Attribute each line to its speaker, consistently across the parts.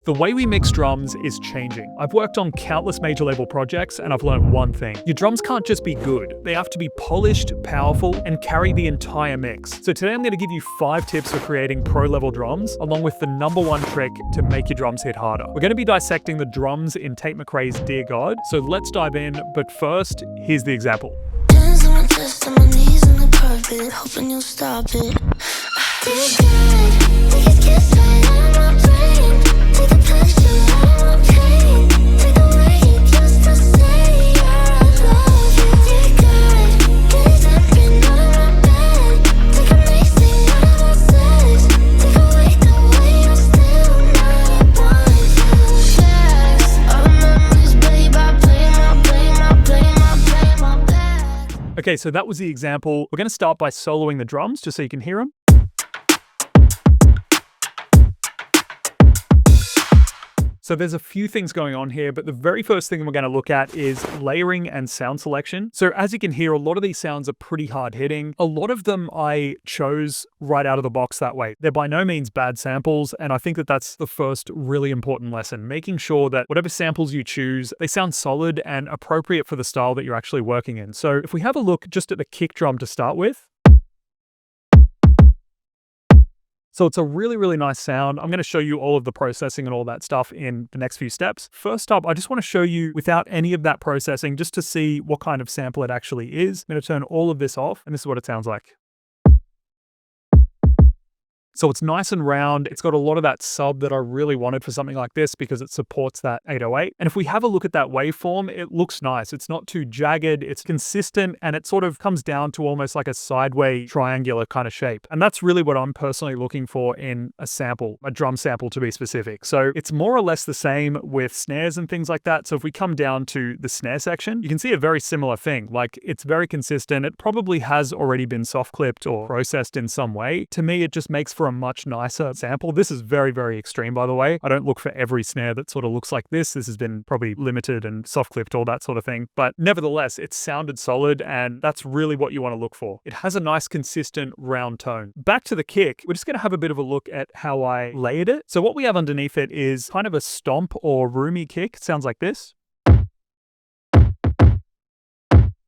Speaker 1: The way we mix drums is changing. I've worked on countless major label projects and I've learned one thing. Your drums can't just be good. They have to be polished, powerful, and carry the entire mix. So today I'm going to give you 5 tips for creating pro level drums, along with the #1 trick to make your drums hit harder. We're going to be dissecting the drums in Tate Mcrae's Dear God. So let's dive in, but first, here's the example.
Speaker 2: Hands on my chest and my knees on the carpet, hoping you'll stop it. Dear God, we could get started on my brain. Take the pressure out of my pain. Take the weight just to say I love you. Dear God, get it jumping out of my bed. Take a mixing out of my sex. Take away the way I'm still not one to sex. All the memories, babe, I play my back.
Speaker 1: Okay, so that was the example. We're going to start by soloing the drums just so you can hear them. So there's a few things going on here, but the very first thing we're going to look at is layering and sound selection. So as you can hear, a lot of these sounds are pretty hard hitting. A lot of them I chose right out of the box that way. They're by no means bad samples, and I think that that's the first really important lesson, making sure that whatever samples you choose, they sound solid and appropriate for the style that you're actually working in. So if we have a look just at the kick drum to start with, so it's a really, really nice sound. I'm going to show you all of the processing and all that stuff in the next few steps. First up, I just want to show you without any of that processing, just to see what kind of sample it actually is. I'm going to turn all of this off, and this is what it sounds like. So it's nice and round. It's got a lot of that sub that I really wanted for something like this because it supports that 808. And if we have a look at that waveform, it looks nice. It's not too jagged, it's consistent, and it sort of comes down to almost like a sideways triangular kind of shape. And that's really what I'm personally looking for in a sample, a drum sample to be specific. So it's more or less the same with snares and things like that. So if we come down to the snare section, you can see a very similar thing. Like, it's very consistent. It probably has already been soft clipped or processed in some way. To me, it just makes for a much nicer sample. This is very, very extreme, by the way. I don't look for every snare that sort of looks like this. This has been probably limited and soft clipped, all that sort of thing. But nevertheless, it sounded solid, and that's really what you want to look for. It has a nice, consistent, round tone. Back to the kick, we're just going to have a bit of a look at how I layered it. So what we have underneath it is kind of a stomp or roomy kick. It sounds like this.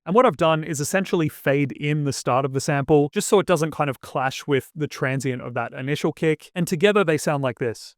Speaker 1: And what I've done is essentially fade in the start of the sample, just so it doesn't kind of clash with the transient of that initial kick. And together they sound like this.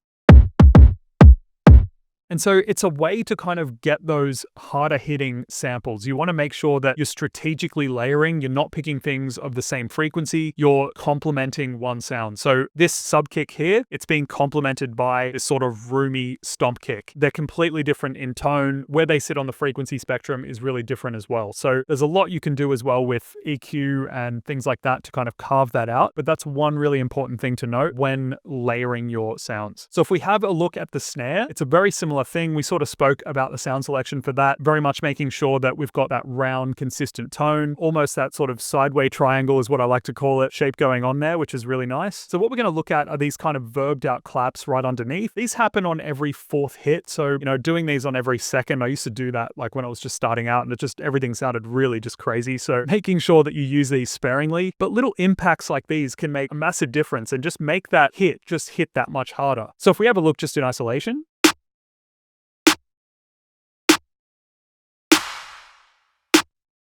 Speaker 1: And so it's a way to kind of get those harder hitting samples. You want to make sure that you're strategically layering. You're not picking things of the same frequency. You're complementing one sound. So this sub kick here, it's being complemented by this sort of roomy stomp kick. They're completely different in tone. Where they sit on the frequency spectrum is really different as well. So there's a lot you can do as well with EQ and things like that to kind of carve that out. But that's one really important thing to note when layering your sounds. So if we have a look at the snare, it's a very similar thing. We sort of spoke about the sound selection for that, very much making sure that we've got that round, consistent tone, almost that sort of sideways triangle is what I like to call it, shape going on there, which is really nice. So what we're going to look at are these kind of verbed out claps right underneath. These happen on every 4th hit. So, doing these on every second, I used to do that like when I was just starting out, and everything sounded really just crazy. So making sure that you use these sparingly, but little impacts like these can make a massive difference and just make that hit just hit that much harder. So if we have a look just in isolation,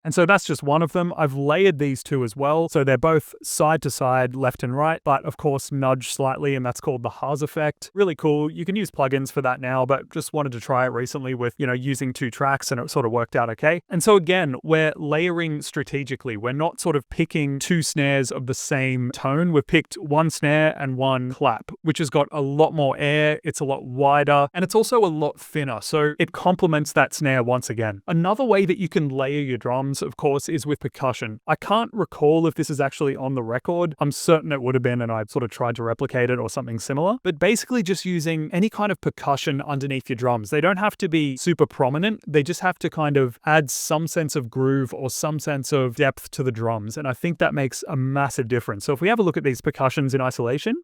Speaker 1: and so that's just one of them. I've layered these two as well. So they're both side to side, left and right, but of course nudge slightly, and that's called the Haas effect. Really cool. You can use plugins for that now, but just wanted to try it recently with, using 2 tracks, and it sort of worked out okay. And so again, we're layering strategically. We're not sort of picking 2 snares of the same tone. We've picked 1 snare and 1 clap, which has got a lot more air. It's a lot wider, and it's also a lot thinner. So it complements that snare once again. Another way that you can layer your drums, of course, is with percussion. I can't recall if this is actually on the record. I'm certain it would have been, and I sort of tried to replicate it or something similar. But basically just using any kind of percussion underneath your drums. They don't have to be super prominent. They just have to kind of add some sense of groove or some sense of depth to the drums. And I think that makes a massive difference. So if we have a look at these percussions in isolation,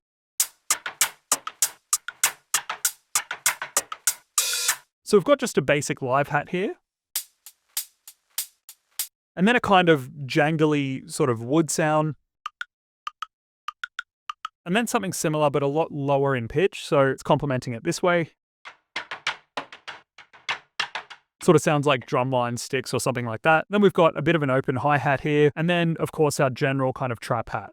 Speaker 1: so we've got just a basic live hat here. And then a kind of jangly sort of wood sound. And then something similar, but a lot lower in pitch. So it's complementing it this way. Sort of sounds like drumline sticks or something like that. Then we've got a bit of an open hi-hat here, and then of course our general kind of trap hat.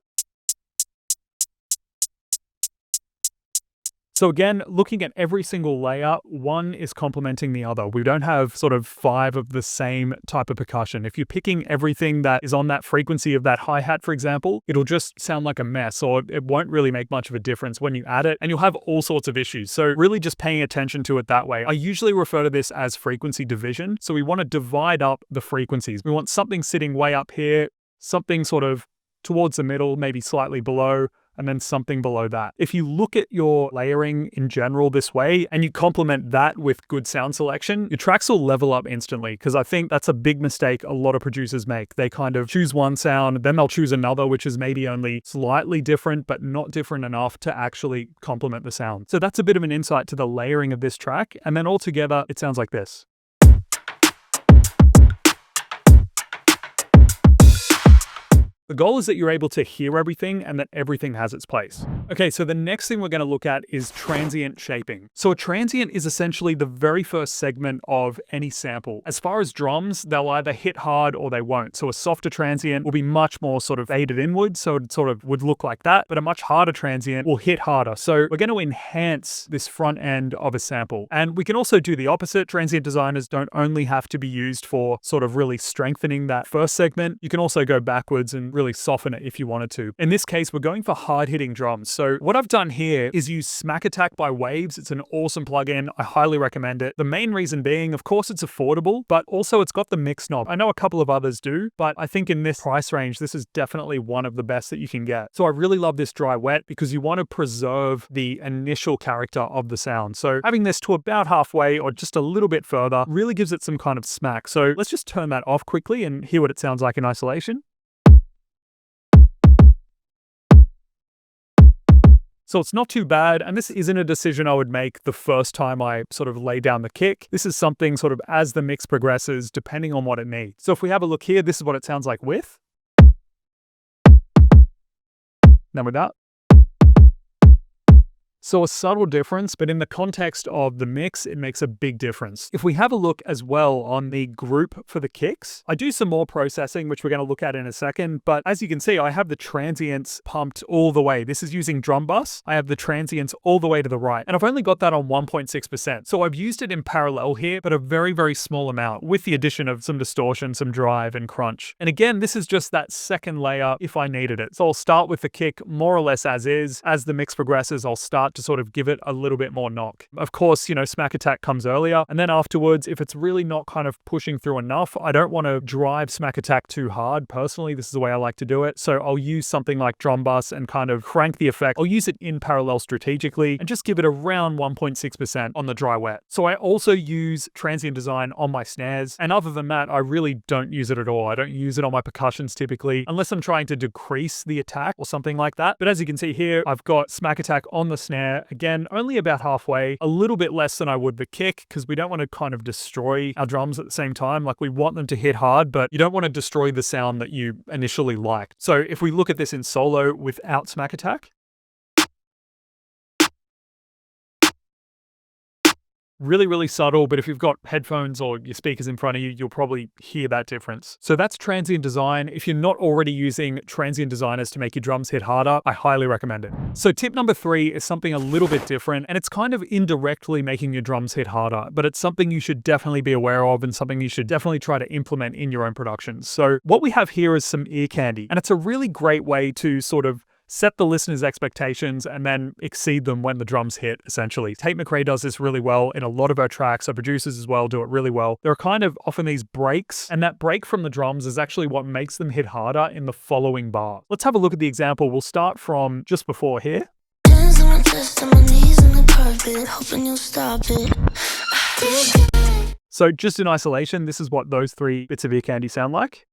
Speaker 1: So again, looking at every single layer, one is complementing the other. We don't have sort of 5 of the same type of percussion. If you're picking everything that is on that frequency of that hi-hat, for example, it'll just sound like a mess, or it won't really make much of a difference when you add it, and you'll have all sorts of issues. So really just paying attention to it that way. I usually refer to this as frequency division. So we want to divide up the frequencies. We want something sitting way up here, something sort of towards the middle, maybe slightly below, and then something below that. If you look at your layering in general this way, and you complement that with good sound selection, your tracks will level up instantly, because I think that's a big mistake a lot of producers make. They kind of choose one sound, then they'll choose another, which is maybe only slightly different, but not different enough to actually complement the sound. So that's a bit of an insight to the layering of this track, and then altogether, it sounds like this. The goal is that you're able to hear everything and that everything has its place. Okay, so the next thing we're going to look at is transient shaping. So a transient is essentially the very first segment of any sample. As far as drums, they'll either hit hard or they won't. So a softer transient will be much more sort of faded inward, so it sort of would look like that, but a much harder transient will hit harder. So we're going to enhance this front end of a sample. And we can also do the opposite. Transient designers don't only have to be used for sort of really strengthening that first segment. You can also go backwards and really soften it if you wanted to. In this case, we're going for hard-hitting drums. So what I've done here is use Smack Attack by Waves. It's an awesome plugin. I highly recommend it. The main reason being, of course, it's affordable, but also it's got the mix knob. I know a couple of others do, but I think in this price range, this is definitely one of the best that you can get. So I really love this dry wet because you want to preserve the initial character of the sound. So having this to about halfway or just a little bit further really gives it some kind of smack. So let's just turn that off quickly and hear what it sounds like in isolation. So it's not too bad, and this isn't a decision I would make the first time I sort of lay down the kick. This is something sort of as the mix progresses, depending on what it needs. So if we have a look here, this is what it sounds like with. Then with that. So a subtle difference, but in the context of the mix, it makes a big difference. If we have a look as well on the group for the kicks, I do some more processing, which we're going to look at in a second. But as you can see, I have the transients pumped all the way. This is using drum bus. I have the transients all the way to the right, and I've only got that on 1.6%. So I've used it in parallel here, but a very, very small amount with the addition of some distortion, some drive and crunch. And again, this is just that second layer if I needed it. So I'll start with the kick more or less as is. As the mix progresses, I'll start to sort of give it a little bit more knock. Of course, Smack Attack comes earlier, and then afterwards, if it's really not kind of pushing through enough, I don't want to drive Smack Attack too hard. Personally, this is the way I like to do it. So I'll use something like drum bus and kind of crank the effect. I'll use it in parallel strategically and just give it around 1.6% on the dry wet. So I also use transient design on my snares, and other than that, I really don't use it at all. I don't use it on my percussions typically, unless I'm trying to decrease the attack or something like that. But as you can see here, I've got Smack Attack on the snare. Again, only about halfway, a little bit less than I would the kick, because we don't want to kind of destroy our drums at the same time. Like, we want them to hit hard, but you don't want to destroy the sound that you initially liked. So if we look at this in solo without Smack Attack, really, really subtle, but if you've got headphones or your speakers in front of you, you'll probably hear that difference. So that's transient design. If you're not already using transient designers to make your drums hit harder, I highly recommend it. So tip number 3 is something a little bit different, and it's kind of indirectly making your drums hit harder, but it's something you should definitely be aware of and something you should definitely try to implement in your own productions. So what we have here is some ear candy, and it's a really great way to sort of set the listener's expectations and then exceed them when the drums hit, essentially. Tate Mcrae does this really well in a lot of our tracks. Our producers as well do it really well. There are kind of often these breaks, and that break from the drums is actually what makes them hit harder in the following bar. Let's have a look at the example. We'll start from just before here.
Speaker 2: Hands on my chest and my knees on the carpet, hoping you'll stop it.
Speaker 1: So just in isolation, this is what those 3 bits of ear candy sound like.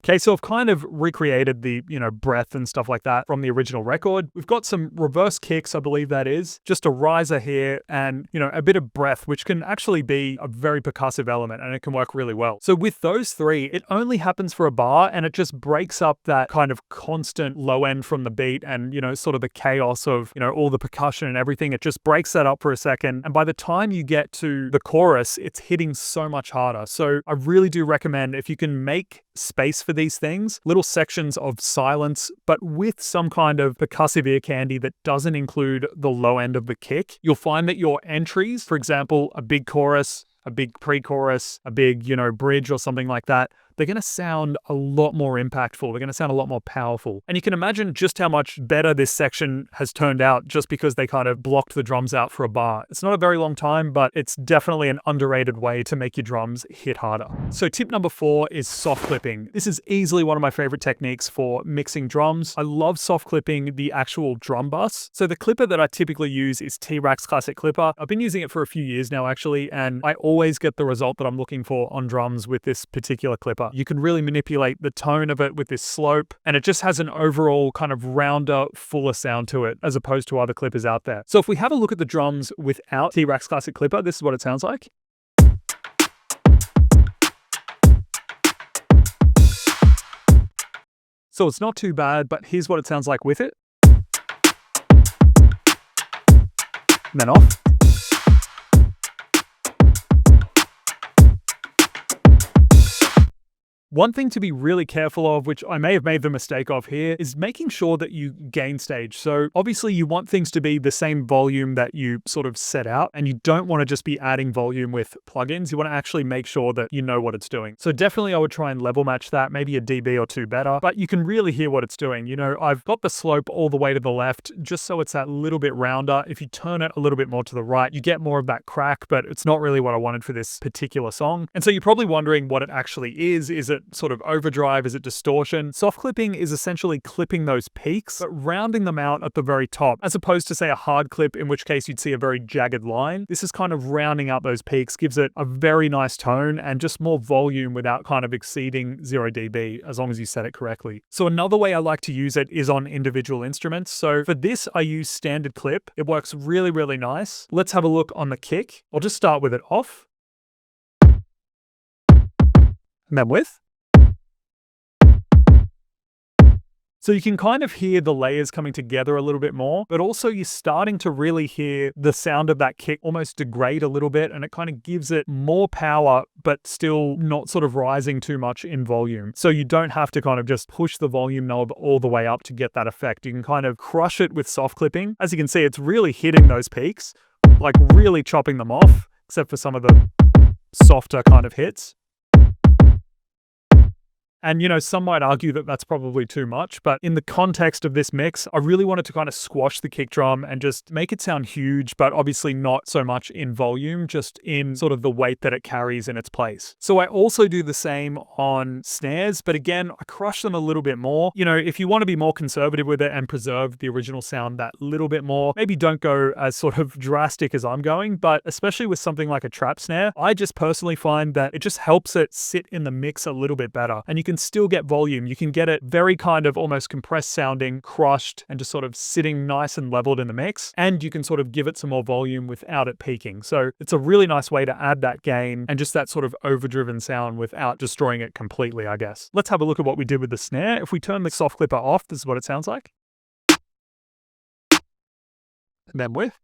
Speaker 1: Okay, so I've kind of recreated the, breath and stuff like that from the original record. We've got some reverse kicks, I believe that is, just a riser here and, a bit of breath, which can actually be a very percussive element and it can work really well. So with those three, it only happens for a bar and it just breaks up that kind of constant low end from the beat and, sort of the chaos of, all the percussion and everything. It just breaks that up for a second. And by the time you get to the chorus, it's hitting so much harder. So I really do recommend if you can make space for these things, little sections of silence, but with some kind of percussive ear candy that doesn't include the low end of the kick, you'll find that your entries, for example, a big chorus, a big pre-chorus, a big, bridge or something like that, they're going to sound a lot more impactful. They're going to sound a lot more powerful. And you can imagine just how much better this section has turned out just because they kind of blocked the drums out for a bar. It's not a very long time, but it's definitely an underrated way to make your drums hit harder. So tip number 4 is soft clipping. This is easily one of my favorite techniques for mixing drums. I love soft clipping the actual drum bus. So the clipper that I typically use is T-Rack's classic clipper. I've been using it for a few years now, actually, and I always get the result that I'm looking for on drums with this particular clipper. You can really manipulate the tone of it with this slope, and it just has an overall kind of rounder, fuller sound to it as opposed to other clippers out there. So if we have a look at the drums without T-Rack's classic clipper, this is what it sounds like. So it's not too bad, but here's what it sounds like with it. And then off. One thing to be really careful of, which I may have made the mistake of here, is making sure that you gain stage. So obviously you want things to be the same volume that you sort of set out, and you don't want to just be adding volume with plugins. You want to actually make sure that you know what it's doing. So definitely I would try and level match that, maybe a dB or 2 better, but you can really hear what it's doing. I've got the slope all the way to the left, just so it's that little bit rounder. If you turn it a little bit more to the right, you get more of that crack, but it's not really what I wanted for this particular song. And so you're probably wondering what it actually is. Is it sort of overdrive? Is it distortion? Soft clipping is essentially clipping those peaks, but rounding them out at the very top, as opposed to say a hard clip, in which case you'd see a very jagged line. This is kind of rounding out those peaks, gives it a very nice tone and just more volume without kind of exceeding 0 dB, as long as you set it correctly. So another way I like to use it is on individual instruments. So for this, I use standard clip. It works really, really nice. Let's have a look on the kick. I'll just start with it off. And then with. So you can kind of hear the layers coming together a little bit more, but also you're starting to really hear the sound of that kick almost degrade a little bit, and it kind of gives it more power, but still not sort of rising too much in volume. So you don't have to kind of just push the volume knob all the way up to get that effect. You can kind of crush it with soft clipping. As you can see, it's really hitting those peaks, like really chopping them off, except for some of the softer kind of hits. And, some might argue that that's probably too much, but in the context of this mix, I really wanted to kind of squash the kick drum and just make it sound huge, but obviously not so much in volume, just in sort of the weight that it carries in its place. So I also do the same on snares, but again, I crush them a little bit more. If you want to be more conservative with it and preserve the original sound that little bit more, maybe don't go as sort of drastic as I'm going, but especially with something like a trap snare, I just personally find that it just helps it sit in the mix a little bit better. And you can still get volume. You can get it very kind of almost compressed sounding, crushed, and just sort of sitting nice and leveled in the mix. And you can sort of give it some more volume without it peaking. So it's a really nice way to add that gain and just that sort of overdriven sound without destroying it completely, I guess. Let's have a look at what we did with the snare. If we turn the soft clipper off, this is what it sounds like. And then with.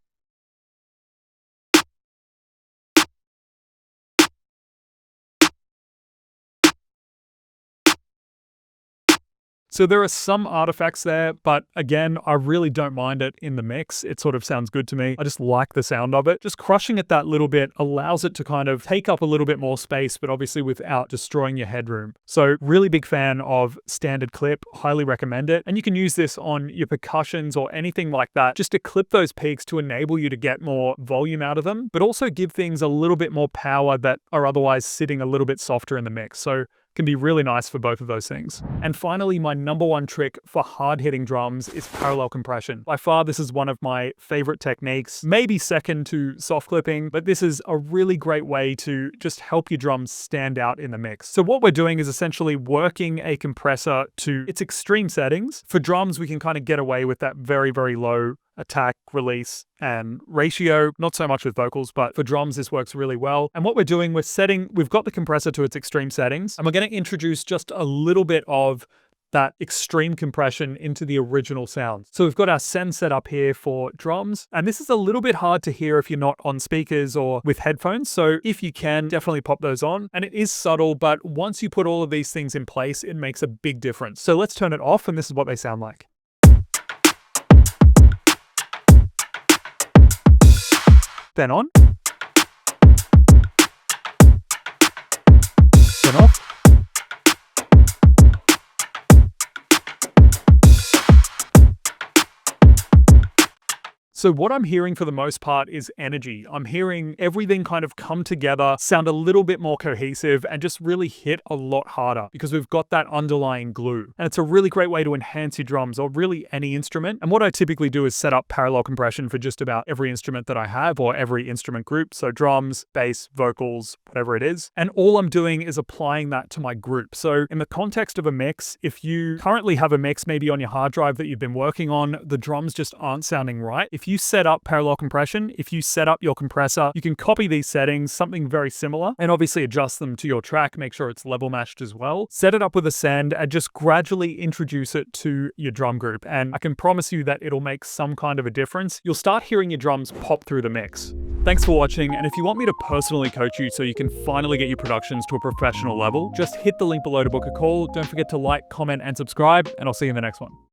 Speaker 1: So there are some artifacts there, but again, I really don't mind it in the mix. It sort of sounds good to me. I just like the sound of it. Just crushing it that little bit allows it to kind of take up a little bit more space, but obviously without destroying your headroom. So really big fan of standard clip, highly recommend it. And you can use this on your percussions or anything like that, just to clip those peaks to enable you to get more volume out of them, but also give things a little bit more power that are otherwise sitting a little bit softer in the mix. So can be really nice for both of those things. And finally, my number one trick for hard-hitting drums is parallel compression. By far, this is one of my favorite techniques, maybe second to soft clipping, but this is a really great way to just help your drums stand out in the mix. So what we're doing is essentially working a compressor to its extreme settings. For drums, we can kind of get away with that very, very low attack, release, and ratio. Not so much with vocals, but for drums, this works really well. And what we're doing, we've got the compressor to its extreme settings, and we're going to introduce just a little bit of that extreme compression into the original sound. So we've got our send set up here for drums, and this is a little bit hard to hear if you're not on speakers or with headphones. So if you can, definitely pop those on. And it is subtle, but once you put all of these things in place, it makes a big difference. So let's turn it off, and this is what they sound like. Then on. Then off. So what I'm hearing for the most part is energy. I'm hearing everything kind of come together, sound a little bit more cohesive, and just really hit a lot harder because we've got that underlying glue. And it's a really great way to enhance your drums, or really any instrument. And what I typically do is set up parallel compression for just about every instrument that I have, or every instrument group. So drums, bass, vocals, whatever it is. And all I'm doing is applying that to my group. So in the context of a mix, if you currently have a mix maybe on your hard drive that you've been working on, the drums just aren't sounding right. If you set up parallel compression, if you set up your compressor, you can copy these settings, something very similar, and obviously adjust them to your track, make sure it's level matched as well. Set it up with a send and just gradually introduce it to your drum group. And I can promise you that it'll make some kind of a difference. You'll start hearing your drums pop through the mix. Thanks for watching, and if you want me to personally coach you so you can finally get your productions to a professional level, just hit the link below to book a call. Don't forget to like, comment, and subscribe, and I'll see you in the next one.